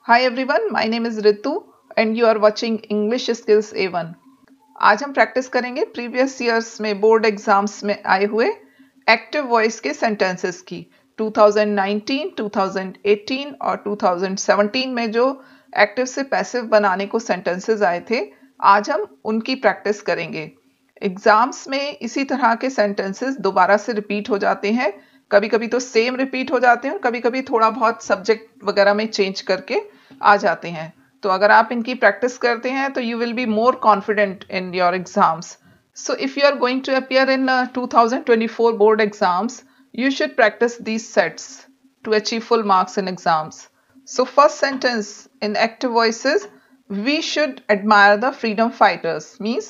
Hi everyone, my name is Ritu and you are watching English Skills A1। आज हम practice करेंगे previous years में board exams में आए हुए एक्टिव वॉइस के सेंटेंसेस की। 2019, 2018 और 2017 में जो एक्टिव से पैसिव बनाने को सेंटेंसेस आए थे, आज हम उनकी प्रैक्टिस करेंगे। एग्जाम्स में इसी तरह के सेंटेंसेस दोबारा से रिपीट हो जाते हैं, कभी कभी तो सेम रिपीट हो जाते हैं और कभी कभी थोड़ा बहुत सब्जेक्ट वगैरह में चेंज करके आ जाते हैं। तो अगर आप इनकी प्रैक्टिस करते हैं तो you will be more confident in your exams. So if you are going to appear in 2024 board exams, you should practice these sets to achieve full marks in exams. So first sentence in active voice is, we should admire the freedom fighters, means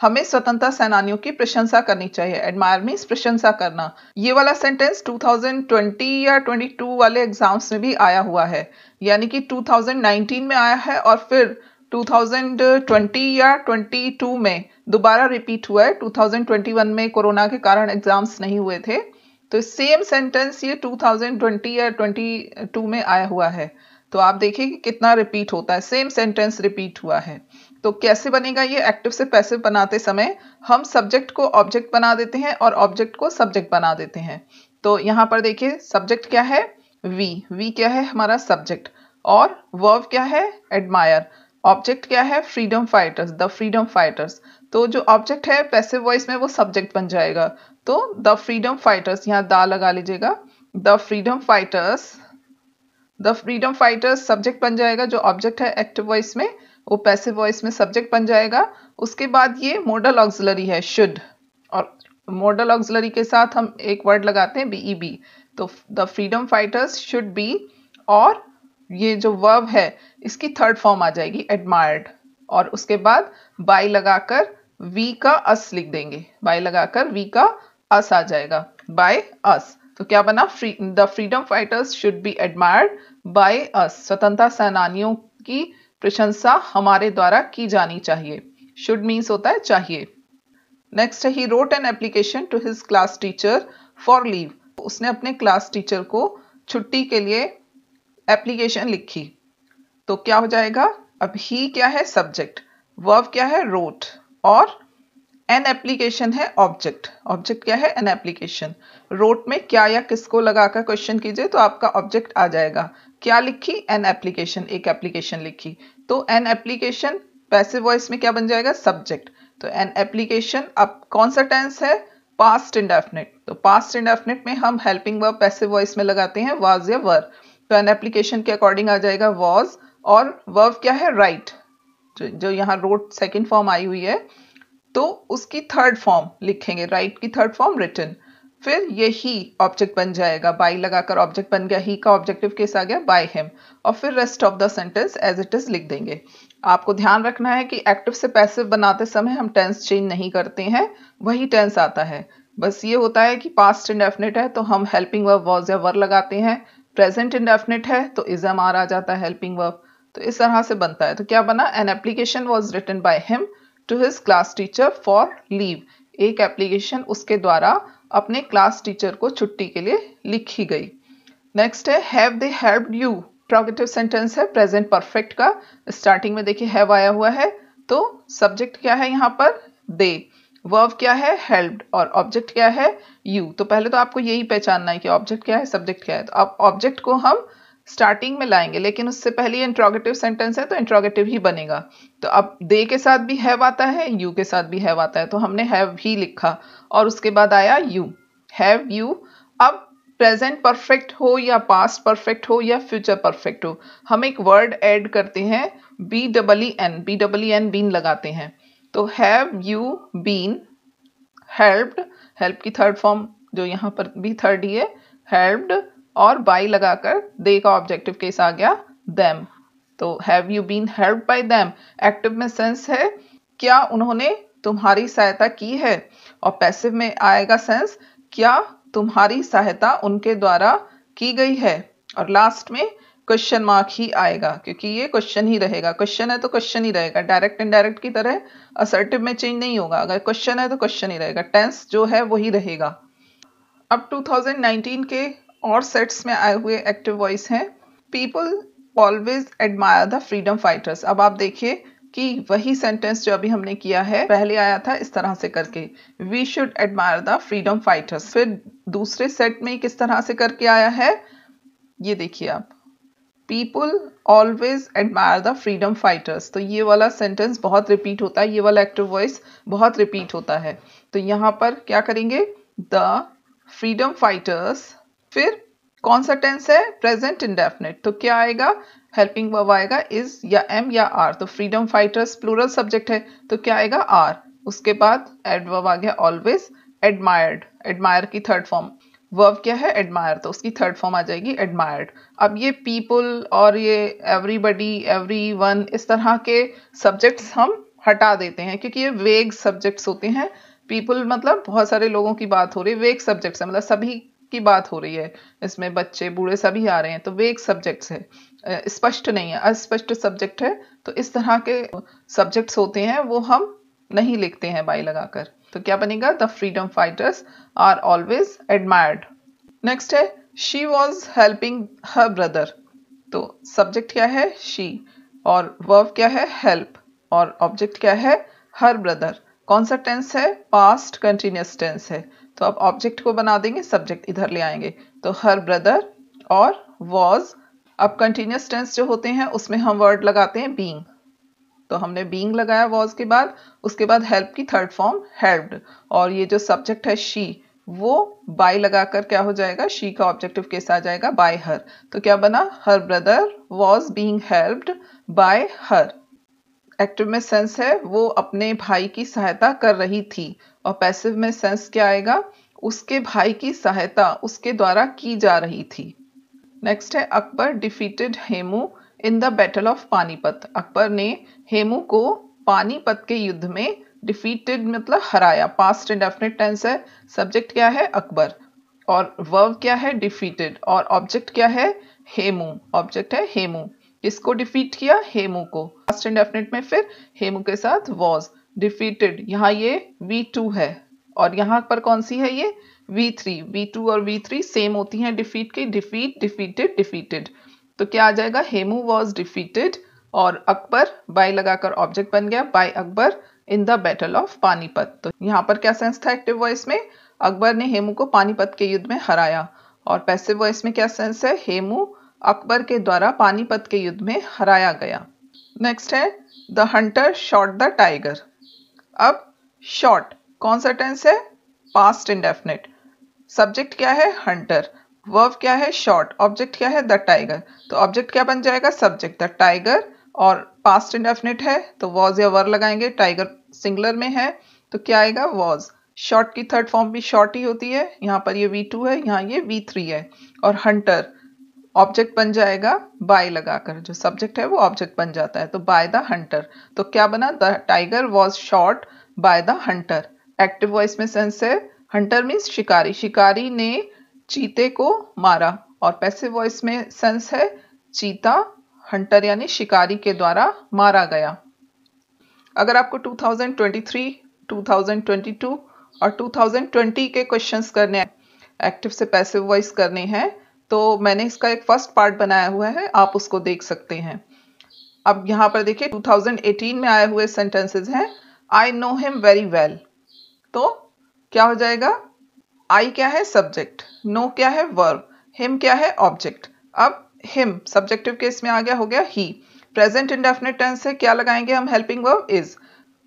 हमें स्वतंत्रता सेनानियों की प्रशंसा करनी चाहिए। Admire means प्रशंसा करना। ये वाला सेंटेंस 2020 या 22 वाले एग्जाम्स में भी आया हुआ है, यानी कि 2019 में आया है और फिर 2020 या 22 में दोबारा रिपीट हुआ है। 2021 में कोरोना के कारण एग्जाम्स नहीं हुए थे, तो सेम सेंटेंस ये 2020 या 22 में आया हुआ है। तो आप देखिए कि कितना रिपीट होता है, सेम सेंटेंस रिपीट हुआ है। तो कैसे बनेगा ये? एक्टिव से पैसिव बनाते समय हम सब्जेक्ट को ऑब्जेक्ट बना देते हैं और ऑब्जेक्ट को सब्जेक्ट बना देते हैं। तो यहाँ पर देखिए, सब्जेक्ट क्या है? वी क्या है? हमारा सब्जेक्ट। और वर्ब क्या है? एडमायर। ऑब्जेक्ट क्या है? Freedom fighters, the freedom fighters. तो जो ऑब्जेक्ट है पैसिव वॉइस में वो सब्जेक्ट बन जाएगा। तो द फ्रीडम फाइटर्स, यहाँ दा लगा लीजिएगा। The freedom fighters, the freedom fighters subject बन जाएगा। जो ऑब्जेक्ट है एक्टिव वॉइस में वो पैसिव वॉइस में सब्जेक्ट बन जाएगा। उसके बाद ये मॉडल ऑक्सिलरी है, शुड, और मॉडल ऑक्सिलरी के साथ हम एक वर्ड लगाते हैं बीईबी। तो the freedom fighters should be, और ये जो वर्ब है इसकी थर्ड फॉर्म आ जाएगी एडमायर्ड, और उसके बाद बाय लगाकर वी का अस लिख देंगे। बाय लगाकर वी का अस आ जाएगा, बाय अस। तो क्या बना? The freedom fighters should be admired by us. स्वतंत्रता सेनानियों की प्रशंसा हमारे द्वारा की जानी चाहिए। शुड मीन्स होता है चाहिए। नेक्स्ट है, he wrote an application to his class teacher for leave. उसने अपने क्लास टीचर को छुट्टी के लिए एप्लीकेशन लिखी। तो क्या हो जाएगा? अब ही क्या है? सब्जेक्ट। वर्ब क्या है? रोट। और एन एप्लीकेशन है ऑब्जेक्ट। ऑब्जेक्ट क्या है? An application. रोट में क्या या किसको लगाकर क्वेश्चन कीजिए तो आपका ऑब्जेक्ट आ जाएगा। क्या लिखी? एन एप्लीकेशन, एक एप्लीकेशन लिखी। तो एन एप्लीकेशन पैसिव वॉइस में क्या बन जाएगा? सब्जेक्ट। तो एन एप्लीकेशन, अब कौन सा टेंस है? Past indefinite. तो पास्ट इंडेफिनिट में हम हेल्पिंग वर्ब पैसिव वॉइस में लगाते हैं वाज या वर। तो एन एप्लीकेशन के अकॉर्डिंग आ जाएगा वाज, और वर्ब क्या है? राइट। जो यहाँ रोट सेकेंड फॉर्म आई हुई है तो उसकी थर्ड फॉर्म लिखेंगे, राइट की थर्ड फॉर्म रिटन। फिर यही ऑब्जेक्ट बन जाएगा, बाय लगाकर ऑब्जेक्ट बन गया, ही का ऑब्जेक्टिव केस आ गया बाय हिम, और फिर rest of the sentence as it is लिख देंगे। आपको ध्यान रखना है कि एक्टिव से पैसिव बनाते समय हम टेंस चेंज नहीं करते हैं, वही टेंस आता है। बस ये होता है कि पास्ट इंडेफिनिट है तो हम हेल्पिंग वर्ब वाज या वर लगाते हैं, प्रेजेंट इंडेफिनिट है तो इज एम आर आ जाता है हेल्पिंग वर्ब। तो इस तरह से बनता है। तो क्या बना? An application was written by him to his class teacher for leave. एक एप्लीकेशन उसके द्वारा अपने क्लास टीचर को छुट्टी के लिए लिखी गई। नेक्स्ट है, have they helped you. Interrogative sentence है प्रेजेंट परफेक्ट का। स्टार्टिंग में देखिए हैव आया हुआ है, तो सब्जेक्ट क्या है यहाँ पर? दे। वर्ब क्या है? हेल्प्ड, और ऑब्जेक्ट क्या है? यू। तो पहले तो आपको यही पहचानना है कि ऑब्जेक्ट क्या है, सब्जेक्ट क्या है। तो अब ऑब्जेक्ट को हम स्टार्टिंग में लाएंगे, लेकिन उससे पहले इंट्रोगेटिव सेंटेंस है तो इंट्रोगेटिव ही बनेगा। तो अब दे के साथ भी हैव आता है, यू के साथ भी हैव आता है, तो हमने हैव ही लिखा और उसके बाद आया यू, हैव यू। अब प्रेजेंट परफेक्ट हो या पास्ट परफेक्ट हो या फ्यूचर परफेक्ट हो, हम एक वर्ड ऐड करते हैं, BEEN बीन लगाते हैं। तो have you been helped, help की थर्ड फॉर्म जो यहाँ पर भी थर्ड ही है, हेल्प्ड, और बाय लगाकर दे का ऑब्जेक्टिव केस आ गया देम। तो have you been helped by them, active में सेंस है क्या उन्होंने तुम्हारी सहायता की है, और पैसिव में आएगा सेंस क्या तुम्हारी सहायता उनके द्वारा की गई है, और लास्ट में क्वेश्चन मार्क ही आएगा क्योंकि ये क्वेश्चन ही रहेगा। क्वेश्चन है तो क्वेश्चन ही रहेगा, डायरेक्ट इनडायरेक्ट की तरह असर्टिव में चेंज नहीं होगा। अगर क्वेश्चन है तो क्वेश्चन ही रहेगा, टेंस जो है वही रहेगा। अब 2019 के और सेट्स में आए हुए एक्टिव वॉइस हैं। People always admire the freedom fighters. अब आप देखिए कि वही सेंटेंस जो अभी हमने किया है पहले आया था इस तरह से करके, we should admire the freedom fighters. फिर दूसरे सेट में किस तरह से करके आया है, ये देखिए आप, people always admire the freedom fighters. तो ये वाला सेंटेंस बहुत रिपीट होता है, ये वाला एक्टिव वॉइस बहुत रिपीट होता है। तो यहाँ पर क्या करेंगे, द फ्रीडम फाइटर्स, फिर कौन सा टेंस है, प्रेजेंट इंडेफिनिट, तो क्या आएगा, हेल्पिंग वर्ब आएगा इज या एम या आर। तो फ्रीडम फाइटर्स प्लूरल सब्जेक्ट है तो क्या आएगा, आर। उसके बाद एडवर्ब आ गया ऑलवेज, एडमायर्ड, एडमायर की थर्ड फॉर्म, वर्ब क्या है, एडमायर, तो उसकी थर्ड फॉर्म आ जाएगी एडमायर्ड। अब ये पीपल और ये एवरीबडी, एवरीवन, इस तरह के सब्जेक्ट्स हम हटा देते हैं क्योंकि ये वेग सब्जेक्ट्स होते हैं। पीपल मतलब बहुत सारे लोगों की बात हो रही है, वेग सब्जेक्ट्स है मतलब सभी की बात हो रही है, इसमें बच्चे बूढ़े सभी आ रहे हैं, तो वेग सब्जेक्ट्स है, स्पष्ट नहीं है, अस्पष्ट सब्जेक्ट है। तो इस तरह के सब्जेक्ट्स होते हैं वो हम नहीं लिखते हैं बाई लगाकर। तो क्या बनेगा, the freedom fighters are always admired. Next है she was helping her brother. तो सब्जेक्ट क्या है, शी, और वर्ब क्या है, हेल्प, और ऑब्जेक्ट क्या है, हर ब्रदर। कौन सा टेंस है, पास्ट कंटिन्यूअस टेंस है। तो अब ऑब्जेक्ट को बना देंगे, सब्जेक्ट इधर ले आएंगे, तो हर ब्रदर और वॉज। अब कंटिन्यूअस टेंस जो होते हैं उसमें हम वर्ड लगाते हैं बीइंग, तो हमने बीइंग लगाया वॉज के बाद, उसके बाद हेल्प की थर्ड फॉर्म हेल्प्ड, और ये जो सब्जेक्ट है शी वो बाय लगाकर क्या हो जाएगा, शी का ऑब्जेक्टिव केस आ जाएगा बाय हर। तो क्या बना, her brother was being helped bye her. Active में सेंस है वो अपने भाई की सहायता कर रही थी, और पैसिव में सेंस क्या आएगा, उसके भाई की सहायता उसके द्वारा की जा रही थी। नेक्स्ट है Akbar defeated Hemu in the battle of Panipat. Akbar ने हेमू को पानीपत के युद्ध में, डिफीटेड मतलब हराया, पास्ट इंडेफिनिट टेंस है, सब्जेक्ट क्या है अकबर, और वर्ब क्या है डिफीटेड, और ऑब्जेक्ट क्या है हेमू, ऑब्जेक्ट है हेमू। किसको डिफीट किया, हेमू को। पास्ट इंडेफिनिट में फिर हेमू के साथ वॉज, डिफीटेड, यहाँ ये V2 है, और यहाँ पर कौन सी है ये V3। V2 और V3 सेम होती हैं डिफीट की, डिफीट, डिफीटेड, डिफीटेड। तो क्या आ जाएगा, हेमू वॉज डिफीटेड, और अकबर बाय लगाकर ऑब्जेक्ट बन गया, by Akbar in the battle of Panipat. तो यहाँ पर क्या सेंस था एक्टिव वॉइस में, अकबर ने हेमू को पानीपत के युद्ध में हराया, और पैसिव वॉइस में क्या सेंस है, हेमू अकबर के द्वारा पानीपत के युद्ध में हराया गया। नेक्स्ट है the Hunter shot the tiger. अब शॉट कौन सा टेंस है, पास्ट इंडेफिनिट, सब्जेक्ट क्या है हंटर, वर्ब क्या है शॉट, ऑब्जेक्ट क्या है द टाइगर। तो ऑब्जेक्ट क्या बन जाएगा, सब्जेक्ट द टाइगर, और पास्ट इंडेफिनिट है तो वॉज या वर लगाएंगे, टाइगर सिंगुलर में है तो क्या आएगा वॉज। शॉट की थर्ड फॉर्म भी शॉट ही होती है, यहाँ पर ये V2 है, यहाँ ये V3 है, और हंटर ऑब्जेक्ट बन जाएगा बाय लगाकर, जो सब्जेक्ट है वो ऑब्जेक्ट बन जाता है, तो बाय द हंटर। तो क्या बना, the tiger was shot by the Hunter. Active voice में सेंस है हंटर मीन्स शिकारी, शिकारी ने चीते को मारा, और पैसिव वॉइस में सेंस है चीता हंटर यानी शिकारी के द्वारा मारा गया। अगर आपको 2023, 2022 और 2020 के क्वेश्चंस करने हैं, एक्टिव से पैसिव वॉइस करने हैं, तो मैंने इसका एक फर्स्ट पार्ट बनाया हुआ है, आप उसको देख सकते हैं। अब यहाँ पर देखिए 2018 में आए हुए सेंटेंसेस हैं, आई नो हिम वेरी वेल। तो क्या हो जाएगा, आई क्या है सब्जेक्ट, नो क्या है वर्ब, हिम क्या है ऑब्जेक्ट। अब हिम सब्जेक्टिव केस में आ गया, हो गया ही। प्रेजेंट इंडेफिनिट टेंस है, क्या लगाएंगे हम, हेल्पिंग वर्ब इज,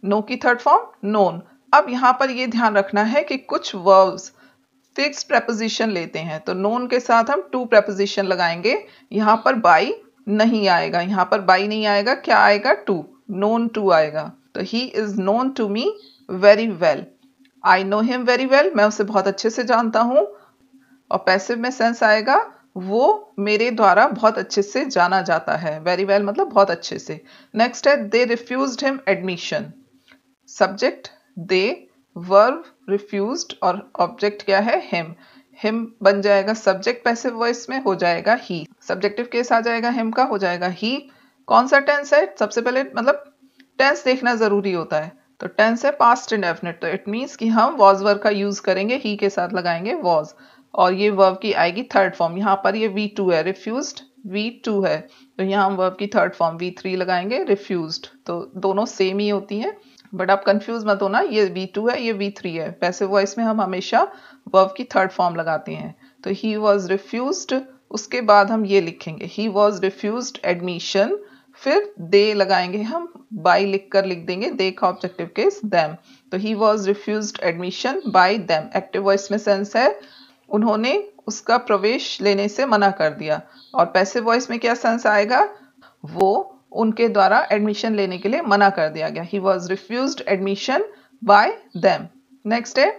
नो की थर्ड फॉर्म नोन। अब यहाँ पर ये ध्यान रखना है कि कुछ वर्ब्स फिक्स्ड प्रेपोजिशन लेते हैं, तो नोन के साथ हम टू प्रेपोजिशन लगाएंगे, यहाँ पर बाई नहीं आएगा, यहाँ पर बाई नहीं आएगा, क्या आएगा टू, नोन टू आएगा। तो he is known to me very well, I know him very well, मैं उसे बहुत अच्छे से जानता हूँ, और पैसिव में सेंस आएगा वो मेरे द्वारा बहुत अच्छे से जाना जाता है, वेरी वेल मतलब बहुत अच्छे से। नेक्स्ट है दे refused him admission, subject they, verb refused, और ऑब्जेक्ट क्या है हिम, हिम बन जाएगा सब्जेक्ट, पैसिव वॉइस में हो जाएगा ही, सब्जेक्टिव केस आ जाएगा हिम का, हो जाएगा ही। कौन सा टेंस है, सबसे पहले मतलब टेंस देखना जरूरी होता है, तो टेंस है पास्ट इंडेफिनिट, तो इट मीन्स कि हम वॉज वर्ब का यूज करेंगे, ही के साथ लगाएंगे वॉज, और ये वर्ब की आएगी थर्ड फॉर्म, यहाँ पर ये V2 है, रिफ्यूज्ड V2 है, तो यहाँ हम वर्ब की थर्ड फॉर्म V3 लगाएंगे, रिफ्यूज्ड। तो दोनों सेम ही होती हैं, बट आप कंफ्यूज मत होना, ये V2 है, ये V3 है। पैसिव वॉइस में हम हमेशा वर्ब की थर्ड फॉर्म लगाते हैं। तो ही वॉज रिफ्यूज्ड, उसके बाद हम ये लिखेंगे ही वॉज रिफ्यूज्ड एडमिशन, फिर दे लगाएंगे हम, बाय लिख देंगे, दे का ऑब्जेक्टिव केस देम। तो he was refused admission by them, active voice में सेंस है उन्होंने उसका प्रवेश लेने से मना कर दिया। और पैसिव वॉइस में क्या सेंस आएगा, वो उनके द्वारा एडमिशन लेने के लिए मना कर दिया गया। He was refused admission by them. Next है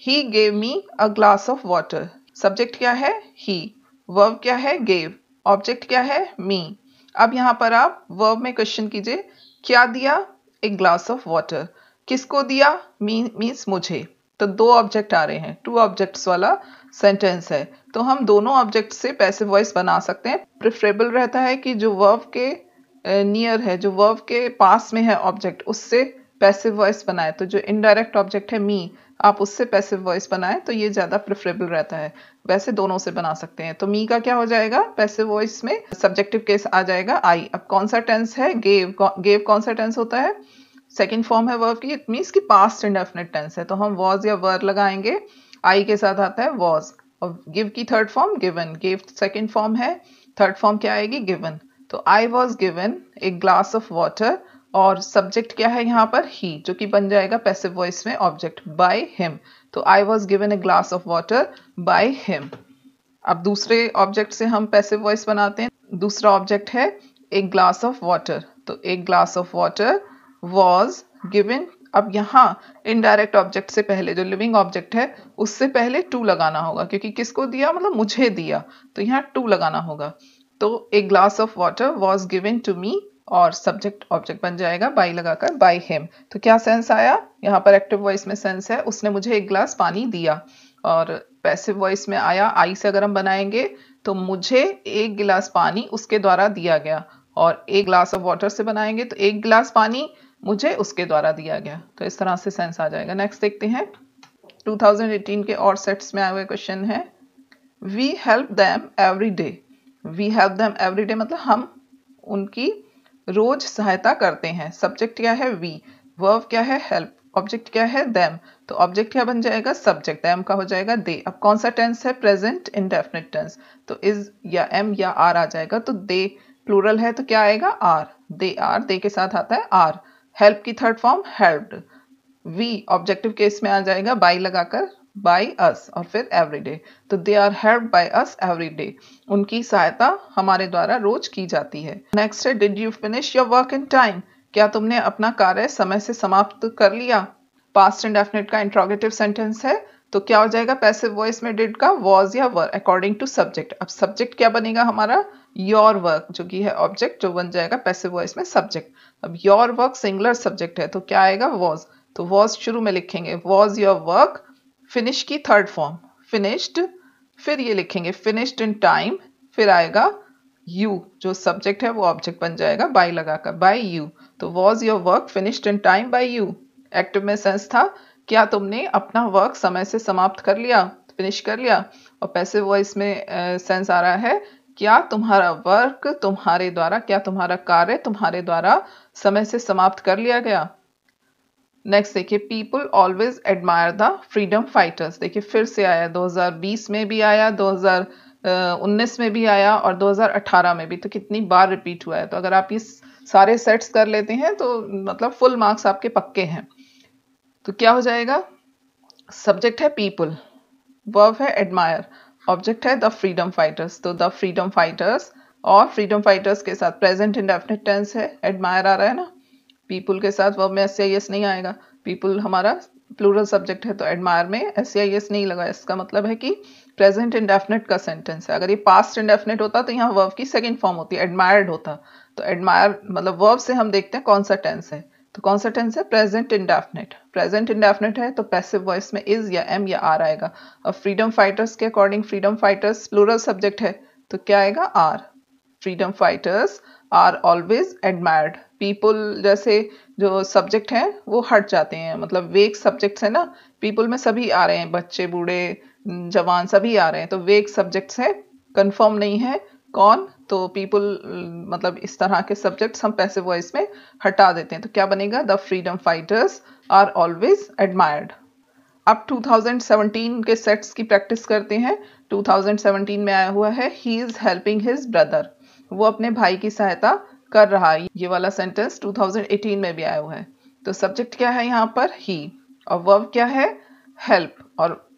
he gave me a glass of water. Subject क्या है, ही, वर्ब क्या है, गेव, ऑब्जेक्ट क्या है, मी। अब यहाँ पर आप वर्ब में क्वेश्चन कीजिए, क्या दिया, एक ग्लास ऑफ वाटर। किसको दिया, मीन्स मुझे। तो दो ऑब्जेक्ट आ रहे हैं, टू ऑब्जेक्ट्स वाला सेंटेंस है। तो हम दोनों ऑब्जेक्ट से पैसिव वॉइस बना सकते हैं। प्रेफरेबल रहता है कि जो वर्ब के नियर है, जो वर्ब के पास में है ऑब्जेक्ट, उससे पैसिव वॉइस बनाए। तो जो इनडायरेक्ट ऑब्जेक्ट है मी, आप उससे पैसिव वॉइस बनाए तो ये ज्यादा प्रेफरेबल रहता है। वैसे दोनों से बना सकते हैं। तो मी का क्या हो जाएगा, पैसिव वॉइस में सब्जेक्टिव केस आ जाएगा आई। अब कौन सा टेंस है, गेव। गेव कौन सा टेंस होता है, सेकेंड फॉर्म है वर्ब की, इट मीन्स की पास्ट इंडेफिनिट टेंस है। तो हम वॉज या वर लगाएंगे, आई के साथ आता है वॉज। और गिव की third form given, give second form है, थर्ड फॉर्म क्या आएगी, गिवन। तो I was given A glass of water, और सब्जेक्ट क्या है यहाँ पर, ही, जो कि बन जाएगा पैसिव वॉइस में ऑब्जेक्ट, बाय हिम। तो I was given A glass of water by him. अब दूसरे ऑब्जेक्ट से हम पैसिव वॉइस बनाते हैं। दूसरा ऑब्जेक्ट है एक ग्लास ऑफ वाटर। तो एक glass of water was given. अब यहाँ इनडायरेक्ट ऑब्जेक्ट से पहले जो लिविंग ऑब्जेक्ट है उससे पहले टू लगाना होगा, क्योंकि किसको दिया, मतलब मुझे दिया, तो यहाँ टू लगाना होगा। तो एक glass of water was given to me, और सब्जेक्ट ऑब्जेक्ट बन जाएगा बाय लगाकर, बाय हिम। तो क्या सेंस आया, यहाँ पर एक्टिव वॉइस में सेंस है उसने मुझे एक ग्लास पानी दिया। और पैसिव वॉइस में आया आई से अगर हम बनाएंगे तो मुझे एक गिलास पानी उसके द्वारा दिया गया। और एक ग्लास ऑफ वाटर से बनाएंगे तो एक गिलास पानी मुझे उसके द्वारा दिया गया। तो इस तरह से सेंस आ जाएगा। नेक्स्ट देखते हैं, 2018 के और सेट्स में आए हुए क्वेश्चन है, we help them every day. We help them every day मतलब हम उनकी रोज सहायता करते हैं। सब्जेक्ट क्या है, वी, वर्ब क्या है, हेल्प, ऑब्जेक्ट क्या है, देम। तो ऑब्जेक्ट क्या बन जाएगा, सब्जेक्ट, देम का हो जाएगा दे। अब कौन सा टेंस है, प्रेजेंट इंडेफिनिट टेंस। तो इज या एम या आर आ जाएगा। तो दे प्लूरल है तो क्या आएगा, आर, दे आर, दे के साथ आता है आर। हेल्प की third form helped. We objective case में आ जाएगा बाय लगाकर, बाय अस, और फिर एवरीडे। तो they are helped by us everyday, उनकी सहायता हमारे द्वारा रोज की जाती है। नेक्स्ट है, did you finish your work in time. क्या तुमने अपना कार्य समय से समाप्त कर लिया। पास्ट इंडेफिनिट का इंट्रोगेटिव सेंटेंस है, तो क्या हो जाएगा पैसिव वॉइस में डिड का, वॉज या वर अकॉर्डिंग टू सब्जेक्ट। अब सब्जेक्ट क्या बनेगा हमारा, योर वर्क, जो कि है ऑब्जेक्ट, जो बन जाएगा पैसिव वॉइस में सब्जेक्ट। अब योर वर्क सिंगुलर सब्जेक्ट है तो क्या आएगा, वॉज। तो वॉज शुरू में लिखेंगे, वॉज योर वर्क। फिनिश की थर्ड फॉर्म फिनिश्ड, फिर ये लिखेंगे फिनिश्ड इन टाइम, फिर आएगा यू, जो सब्जेक्ट है वो ऑब्जेक्ट बन जाएगा बाय लगाकर, बाय यू। तो was your work finished in time by you. Active में सेंस था, क्या तुमने अपना वर्क समय से समाप्त कर लिया, फिनिश कर लिया। और पैसिव वॉइस में सेंस आ रहा है, क्या तुम्हारा वर्क तुम्हारे द्वारा, क्या तुम्हारा कार्य तुम्हारे द्वारा समय से समाप्त कर लिया गया। नेक्स्ट देखिए, people always admire the freedom fighters. देखिए फिर से आया, 2020 में भी आया, 2019 में भी आया, और 2018 में भी। तो कितनी बार रिपीट हुआ है। तो अगर आप ये सारे सेट्स कर लेते हैं तो मतलब फुल मार्क्स आपके पक्के हैं। तो क्या हो जाएगा, सब्जेक्ट है पीपल, वर्ब है एडमायर, ऑब्जेक्ट है द फ्रीडम फाइटर्स। तो द फ्रीडम फाइटर्स, और फ्रीडम फाइटर्स के साथ प्रेजेंट इंडेफिनिट टेंस है, एडमायर आ रहा है ना। पीपल के साथ वर्ब में एस नहीं आएगा, पीपल हमारा प्लूरल सब्जेक्ट है तो एडमायर में एस नहीं लगा। इसका मतलब है कि प्रेजेंट इंडेफिनिट का सेंटेंस है। अगर ये पास्ट इंडेफिनिट होता तो यहाँ वर्ब की सेकंड फॉर्म होती है, एडमायर्ड होता। तो एडमायर मतलब वर्ब से हम देखते हैं कौन सा टेंस है। तो कौन सा टेंस है, प्रेजेंट इंडेफिनिट। प्रेजेंट इंडेफिनिट है तो पैसिव वॉइस में इज या एम या आर आएगा। और फ्रीडम फाइटर्स के according freedom fighters plural subject है तो क्या आएगा, are. Freedom fighters are always admired. People जैसे जो सब्जेक्ट हैं वो हट जाते हैं, मतलब वेग सब्जेक्ट्स है ना। पीपल में सभी आ रहे हैं, बच्चे बूढ़े जवान सभी आ रहे हैं, तो वेग सब्जेक्ट्स है, कंफर्म नहीं है कौन, तो पीपल मतलब इस तरह के सब्जेक्ट्स हम पैसिव वॉइस में हटा देते हैं। तो क्या बनेगा? The freedom fighters are always admired. अब 2017 के सेट्स की प्रैक्टिस करते हैं। 2017 में आया हुआ है he is helping his brother, वो अपने भाई की सहायता कर रहा है। ये वाला सेंटेंस 2018 में भी आया हुआ है। तो सब्जेक्ट क्या है यहाँ पर? ही, और वर्ब क्या है? हेल्प, और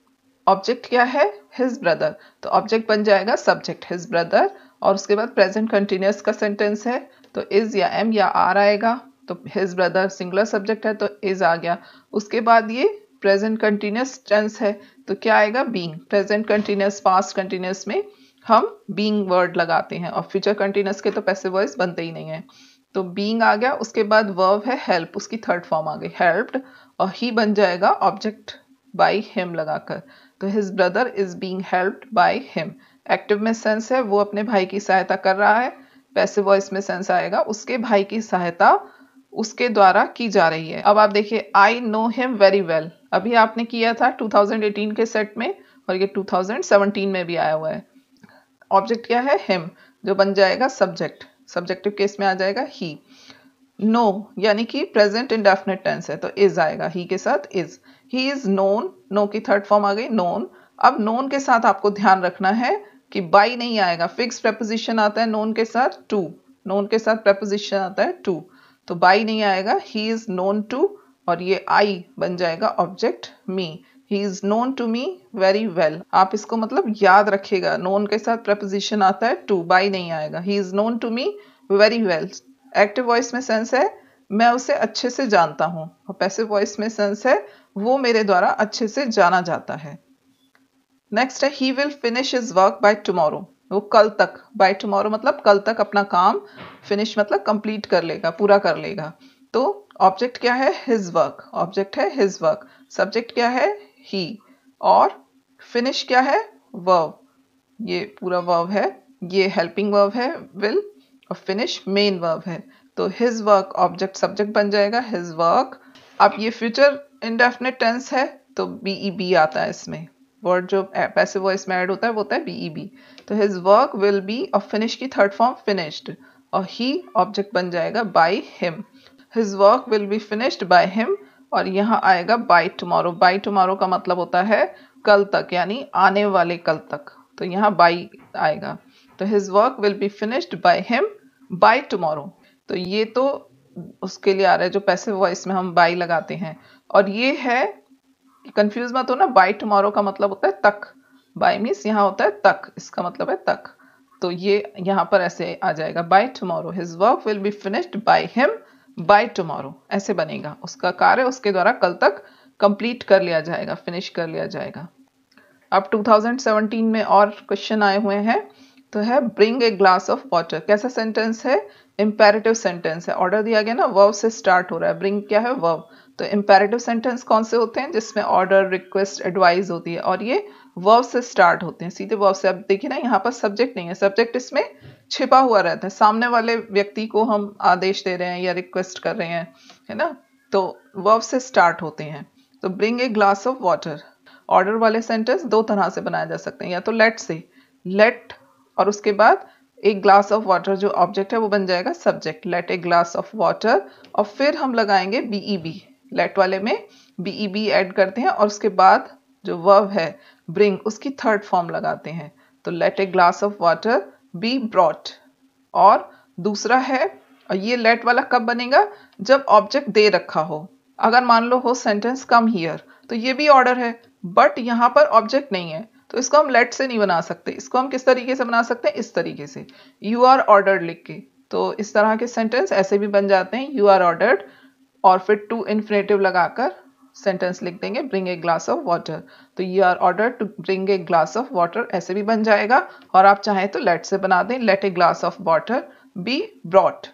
ऑब्जेक्ट क्या है? His brother. तो ऑब्जेक्ट बन जाएगा सब्जेक्ट हिज ब्रदर, और उसके बाद प्रेजेंट कंटिन्यूअस का सेंटेंस है तो इज या एम या आर आएगा। तो हिज ब्रदर सिंगुलर सब्जेक्ट है तो इज आ गया। उसके बाद ये प्रेजेंट कंटिन्यूअस टेंस है तो क्या आएगा? Being. Present continuous, past continuous में हम बीइंग वर्ड लगाते हैं, और फ्यूचर कंटिन्यूअस के तो पैसिव वॉइस बनते ही नहीं है। तो बीइंग आ गया। उसके बाद वर्ब है हेल्प, उसकी थर्ड फॉर्म आ गई हेल्प्ड, और ही बन जाएगा ऑब्जेक्ट बाय हिम लगाकर। तो his brother is being helped by him. Active में सेंस है वो अपने भाई की सहायता कर रहा है। पैसिव वॉइस में सेंस आएगा उसके भाई की सहायता उसके द्वारा की जा रही है। अब आप देखिए आई नो हिम वेरी वेल, अभी आपने किया था 2018 के सेट में, और ये 2017 में भी आया हुआ है। ऑब्जेक्ट क्या है? हिम, जो बन जाएगा सब्जेक्ट। सब्जेक्टिव केस में आ जाएगा ही। नो यानी कि प्रेजेंट इंडेफिनिट टेंस है तो इज आएगा, ही के साथ is. He is known, know की थर्ड फॉर्म आ गई नोन। अब नोन के साथ आपको ध्यान रखना है कि बाई नहीं आएगा, फिक्स प्रेपोजिशन आता है नोन के साथ टू। नोन के साथ प्रेपोजिशन आता है टू, तो बाई नहीं आएगा। ही इज नोन टू, और ये आई बन जाएगा object me. He is known to me very well. आप इसको मतलब याद रखिएगा, नोन के साथ प्रेपोजिशन आता है टू, बाई नहीं आएगा। He is known to me very well. Active voice में सेंस है मैं उसे अच्छे से जानता हूं, और पैसिव वॉइस में सेंस है वो मेरे द्वारा अच्छे से जाना जाता है। नेक्स्ट है he will finish his work by tomorrow, वो कल तक, बाय टुमारो मतलब कल तक अपना काम, फिनिश मतलब कंप्लीट कर लेगा, पूरा कर लेगा। तो ऑब्जेक्ट क्या है? हिज वर्क, ऑब्जेक्ट है हिज वर्क। सब्जेक्ट क्या है? ही, और फिनिश क्या है? वर्ब, ये पूरा वर्ब है, ये हेल्पिंग वर्ब है विल, और फिनिश मेन वर्ब है। तो हिज वर्क ऑब्जेक्ट सब्जेक्ट बन जाएगा हिज वर्क। अब ये फ्यूचर इंडेफिनिट टेंस है तो बीईबी आता है इसमें, वर्ड जो पैसिव वॉइस में ऐड होता है वो होता है बीईबी। तो हिज वर्क विल बी, और फिनिश की थर्ड फॉर्म फिनिश्ड, और ही ऑब्जेक्ट बन जाएगा by him. His work will be finished bye him, और यहाँ आएगा बाय टुमारो। बाय टुमारो का मतलब होता है कल तक, यानी आने वाले कल तक, तो यहाँ बाय आएगा। तो his work will be finished by him by tomorrow. तो ये तो उसके लिए आ रहा है जो पैसिव वॉइस में हम बाय लगाते हैं। और ये है, कंफ्यूज मत हो ना, बाय टुमारो का मतलब होता है तक, बाय मीन्स यहाँ होता है तक, इसका मतलब है तक। तो ये यहाँ पर ऐसे आ जाएगा by tomorrow, his work will be finished by him by tomorrow, ऐसे बनेगा। उसका कार्य उसके द्वारा कल तक कंप्लीट कर लिया जाएगा, फिनिश कर लिया जाएगा। अब 2017 में और क्वेश्चन आए हुए हैं। तो है bring a glass of water, कैसा सेंटेंस है? इंपेरेटिव सेंटेंस है। ऑर्डर दिया गया ना, वर्ब से स्टार्ट हो रहा है। ब्रिंग क्या है? वर्ब। तो इंपेरेटिव सेंटेंस कौन से होते हैं? जिसमें ऑर्डर, रिक्वेस्ट, एडवाइस होती है, और ये वर्ब से स्टार्ट होते हैं, सीधे वर्ब से। अब देखिए ना, यहाँ पर सब्जेक्ट नहीं है, सब्जेक्ट इसमें छिपा हुआ रहता है, सामने वाले व्यक्ति को हम आदेश दे रहे हैं या रिक्वेस्ट कर रहे हैं, है ना। तो वर्ब से स्टार्ट होते हैं। तो bring a glass of water, order वाले सेंटेंस दो तरह से बनाए जा सकते हैं, या तो लेट से, लेट, और उसके बाद एक ग्लास ऑफ वाटर जो ऑब्जेक्ट है वो बन जाएगा subject, let a glass of water, और फिर हम लगाएंगे बीईबी, लेट वाले में बीईबी ऐड करते हैं, और उसके बाद जो वर्ब है ब्रिंग, उसकी थर्ड फॉर्म लगाते हैं। तो let a glass of water be brought. और दूसरा है, और ये लेट वाला कब बनेगा? जब ऑब्जेक्ट दे रखा हो। अगर मान लो हो सेंटेंस कम हियर, तो ये भी ऑर्डर है, बट यहाँ पर ऑब्जेक्ट नहीं है, तो इसको हम लेट से नहीं बना सकते। इसको हम किस तरीके से बना सकते हैं? इस तरीके से, यू आर ऑर्डर्ड लिख के। तो इस तरह के सेंटेंस ऐसे भी बन जाते हैं, यू आर ऑर्डर्ड, और फिर टू इन्फिनेटिव लगाकर सेंटेंस लिख देंगे, bring a glass of water. तो you are ordered to bring a glass of water, ऐसे भी बन जाएगा। और आप चाहें तो लेट से बना दें, let a glass of water be brought.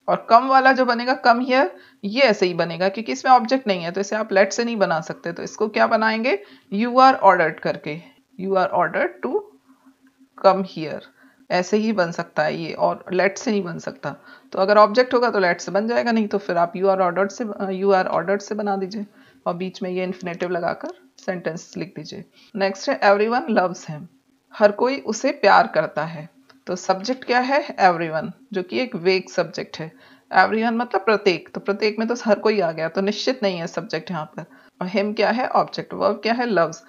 और कम वाला जो बनेगा, कम हियर, ये ऐसे ही बनेगा क्योंकि इसमें ऑब्जेक्ट नहीं है, तो इसे आप लेट से नहीं बना सकते। तो इसको क्या बनाएंगे? यू आर ऑर्डर्ड करके, you are ordered to come here, ऐसे ही बन सकता है ये, और लेट से नहीं बन सकता। तो अगर ऑब्जेक्ट होगा तो लेट से बन जाएगा, नहीं तो फिर आप यू आर ऑर्डर्ड से बना दीजिए, और बीच में ये इन्फिनेटिव लगाकर सेंटेंस लिख दीजिए। नेक्स्ट है एवरीवन लव्स हिम, हर कोई उसे प्यार करता है। तो सब्जेक्ट क्या है? एवरीवन, जो कि एक वेग सब्जेक्ट है। एवरीवन मतलब प्रत्येक, तो प्रत्येक में तो हर कोई आ गया, तो निश्चित नहीं है सब्जेक्ट यहाँ पर। और हिम क्या है? ऑब्जेक्ट। वर्ब क्या है? लव्स।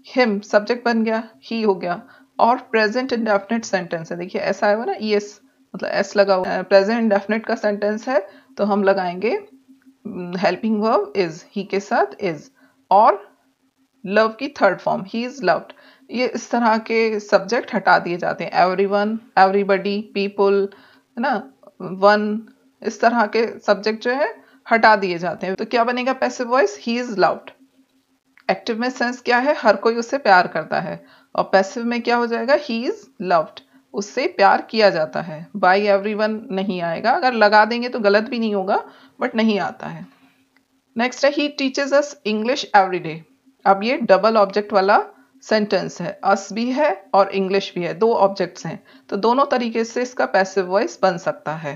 हिम सब्जेक्ट बन गया, ही हो गया। और प्रेजेंट इंडेफिनिट सेंटेंस है, देखिए ऐसा आएगा ना, ईएस मतलब एस लगा हुआ है। प्रेजेंट इंडेफिनिट का सेंटेंस है तो हम लगाएंगे हेल्पिंग वर्ब इज, ही के साथ इज। और लव की third form, he is loved. ये इस तरह के सब्जेक्ट हटा दिए जाते हैं। एवरीवन, एवरीबडी, पीपल, है ना, वन, इस तरह के सब्जेक्ट जो है हटा दिए जाते हैं। तो क्या बनेगा passive voice? He is loved. Active में सेंस क्या है? हर कोई उससे प्यार करता है। और पैसिव में क्या हो जाएगा? ही इज लव्ड, उससे प्यार किया जाता है। बाय एवरीवन नहीं आएगा, अगर लगा देंगे तो गलत भी नहीं होगा, बट नहीं आता है। नेक्स्ट है he teaches us English every day. अब ये डबल ऑब्जेक्ट वाला सेंटेंस है, अस भी है और इंग्लिश भी है, दो ऑब्जेक्ट्स हैं, तो दोनों तरीके से इसका पैसिव वॉइस बन सकता है।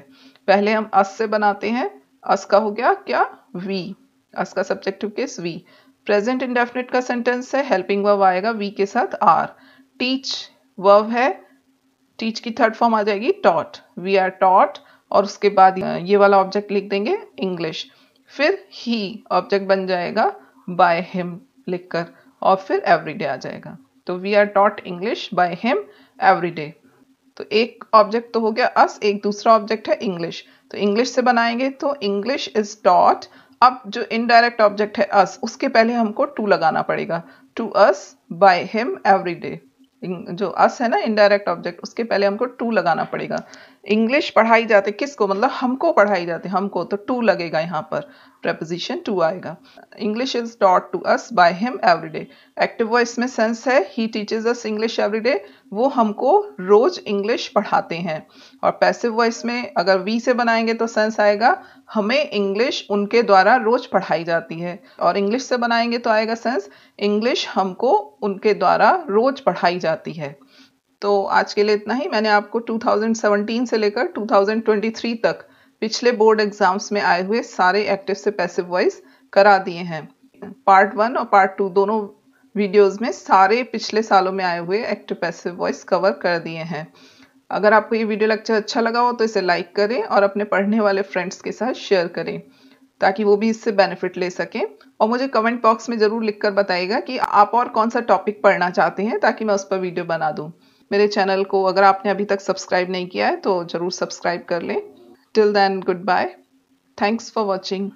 पहले हम अस से बनाते हैं। अस का हो गया क्या? वी, अस का subjective case we. Present indefinite का सेंटेंस है, हेल्पिंग वर्ब आएगा वी के साथ आर। टीच वर्ब है, टीच की थर्ड फॉर्म आ जाएगी टॉट, वी आर टॉट। और उसके बाद ये वाला ऑब्जेक्ट लिख देंगे इंग्लिश। फिर ही ऑब्जेक्ट बन जाएगा बाय हिम लिखकर, और फिर एवरीडे आ जाएगा। तो we are taught English by him everyday. तो एक ऑब्जेक्ट तो हो गया अस, एक दूसरा ऑब्जेक्ट है इंग्लिश। तो इंग्लिश से बनाएंगे तो इंग्लिश इज टॉट। अब जो इनडायरेक्ट ऑब्जेक्ट है अस, उसके पहले हमको टू लगाना पड़ेगा, to us by him everyday. जो अस है ना इनडायरेक्ट ऑब्जेक्ट, उसके पहले हमको टू लगाना पड़ेगा। इंग्लिश पढ़ाई जाती किसको? मतलब हमको पढ़ाई जाती, हमको, तो टू लगेगा यहाँ पर, प्रेपोजिशन टू आएगा। English is taught to us by him everyday. Active voice में सेंस है he teaches us English everyday, वो हमको रोज इंग्लिश पढ़ाते हैं। और पैसिव वॉइस में अगर वी से बनाएंगे तो सेंस आएगा हमें इंग्लिश उनके द्वारा रोज पढ़ाई जाती है। और इंग्लिश से बनाएंगे तो आएगा सेंस इंग्लिश हमको उनके द्वारा रोज पढ़ाई जाती है। तो आज के लिए इतना ही। मैंने आपको 2017 से लेकर 2023 तक पिछले बोर्ड एग्जाम्स में आए हुए सारे एक्टिव से पैसिव वॉइस करा दिए हैं। पार्ट 1 और पार्ट 2 दोनों वीडियोस में सारे पिछले सालों में आए हुए एक्टिव पैसिव वॉइस कवर कर दिए हैं। अगर आपको ये वीडियो लेक्चर अच्छा लगा हो तो इसे लाइक करें और अपने पढ़ने वाले फ्रेंड्स के साथ शेयर करें, ताकि वो भी इससे बेनिफिट ले सकें। और मुझे कमेंट बॉक्स में ज़रूर लिखकर बताइएगा कि आप और कौन सा टॉपिक पढ़ना चाहते हैं, ताकि मैं उस पर वीडियो बना दूं। मेरे चैनल को अगर आपने अभी तक सब्सक्राइब नहीं किया है तो ज़रूर सब्सक्राइब कर लें। Till then, goodbye, thanks for watching.